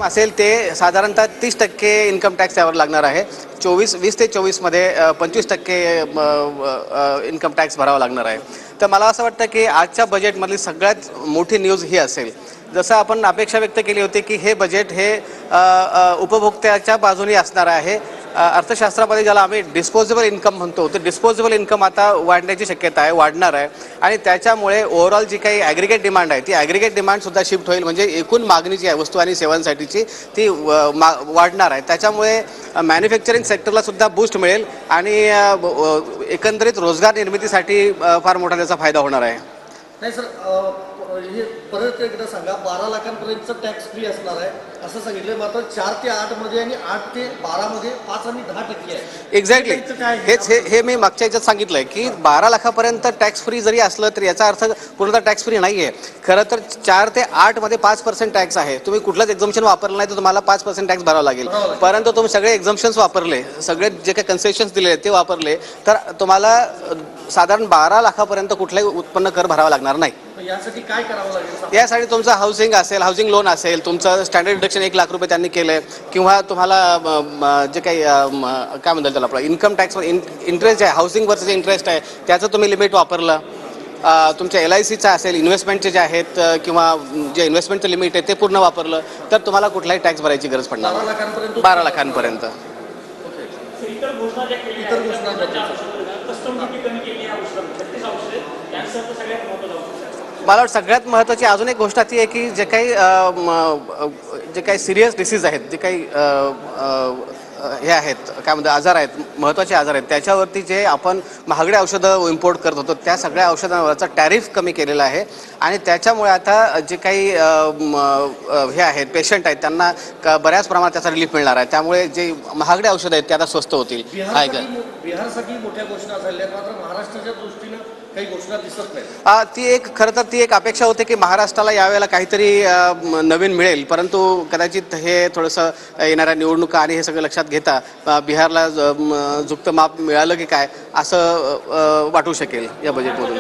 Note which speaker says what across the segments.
Speaker 1: असेल ते साधारणतः 30% इन्कम टॅक्स त्यावर लागणार आहे. 20 ते 24मध्ये 25% इन्कम टॅक्स भरावा लागणार आहे. तर मला असं वाटतं की आजच्या बजेटमधली सगळ्यात मोठी न्यूज ही असेल. जसं आपण अपेक्षा व्यक्त केली होती की हे बजेट हे उपभोक्त्याच्या बाजूने असणार आहे. अर्थशास्त्रामध्ये ज्याला आम्ही डिस्पोजेबल इन्कम म्हणतो, तर डिस्पोजेबल इन्कम आता वाढण्याची शक्यता आहे, वाढणार आहे. आणि त्याच्यामुळे ओव्हरऑल जी काही ॲग्रिगेट डिमांड आहे ती ॲग्रिगेट डिमांडसुद्धा शिफ्ट होईल. म्हणजे एकूण मागणी जी आहे वस्तू आणि सेवांसाठीची ती वाढणार आहे. त्याच्यामुळे मॅन्युफॅक्चरिंग सेक्टरला सुद्धा बूस्ट मिळेल आणि एकंदरीत रोजगार निर्मितीसाठी फार मोठा त्याचा फायदा होणार आहे.
Speaker 2: नाही सर, हे परत एकदा सांगा, 12 लाखांपर्यंतचं टॅक्स फ्री असणार आहे असं सांगितलं. मात्र 4 ते 8 मध्ये आणि 8 ते 12 मध्ये 5 आणि 10% आहे.
Speaker 1: एक्झॅक्टली हे मी मागच्या याच्यात सांगितलंय की 12 लाखापर्यंत टॅक्स फ्री जरी असलं तरी याचा अर्थ पूर्णतः टॅक्स फ्री नाही आहे. खरं तर 4 ते 8 मध्ये 5% टॅक्स आहे. तुम्ही कुठलंच एक्झम्पशन वापरलं नाही तर तुम्हाला 5% टॅक्स भरावा लागेल. परंतु तुम्ही सगळे एक्झम्पशन्स वापरले, सगळे जे काही कन्सेशन्स दिले ते वापरले तर तुम्हाला साधारण 12 लाखापर्यंत कुठलाही उत्पन्न कर भरावा लागणार नाही.
Speaker 2: यासाठी काय करावं लागेल?
Speaker 1: यासाठी तुमचं हाऊसिंग असेल, हाऊसिंग लोन असेल, तुमचं स्टँडर्ड डिडक्शन 1 लाख रुपये त्यांनी केलं आहे, किंवा तुम्हाला जे काही काय म्हणतात त्याला आपलं इन्कम टॅक्सवर इंटरेस्ट आहे, हाऊसिंगवरचं जे इंटरेस्ट आहे त्याचं तुम्ही लिमिट वापरलं, तुमच्या LICचं असेल, इन्व्हेस्टमेंटचे जे आहेत किंवा जे इन्व्हेस्टमेंटचं लिमिट आहे ते पूर्ण वापरलं तर तुम्हाला कुठलाही टॅक्स भरायची गरज पडणार 12 लाखांपर्यंत. मला वाटतं सगळ्यात महत्त्वाची अजून एक गोष्ट ती आहे की जे काही सिरियस डिसीज आहेत, जे काही हे आहेत काय म्हणतात आजार आहेत, महत्त्वाचे आजार आहेत, त्याच्यावरती जे आपण महागडे औषधं इम्पोर्ट करत होतो त्या सगळ्या औषधांवरचा टॅरिफ कमी केलेला आहे. आणि त्याच्यामुळे आता जे काही हे आहेत पेशंट आहेत त्यांना बऱ्याच प्रमाणात त्याचा रिलीफ मिळणार आहे. त्यामुळे जे महागडे औषधं आहेत ते आता स्वस्त होतील.
Speaker 2: बिहारसाठी मोठ्या घोषणा झाल्या, मात्र महाराष्ट्राच्या दृष्टीनं काही घोषणा दिसत नाही.
Speaker 1: खरं तर ती एक अपेक्षा होती की महाराष्ट्राला यावेळेला काहीतरी नवीन मिळेल, परंतु कदाचित हे थोडंसं येणाऱ्या निवडणुका आणि हे सगळं लक्षात घेता बिहारला झुकतं माप मिळालं की काय असं वाटू शकेल या बजेटमधून.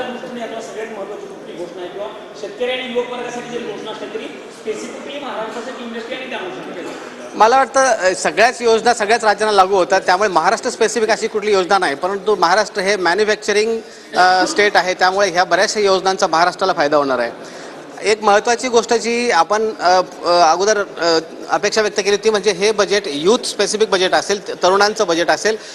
Speaker 1: मला वाटतं सगळ्याच योजना सगळ्याच राज्यांना लागू होतात, त्यामुळे महाराष्ट्र स्पेसिफिक अशी कुठली योजना नाही. परंतु महाराष्ट्र हे मॅन्युफॅक्चरिंग स्टेट आहे, त्यामुळे ह्या बऱ्याचशा योजनांचा महाराष्ट्राला फायदा होणार आहे. एक महत्त्वाची गोष्ट जी आपण अगोदर अपेक्षा व्यक्त केली ती म्हणजे हे बजेट यूथ स्पेसिफिक बजेट असेल, तरुणांचं बजेट असेल.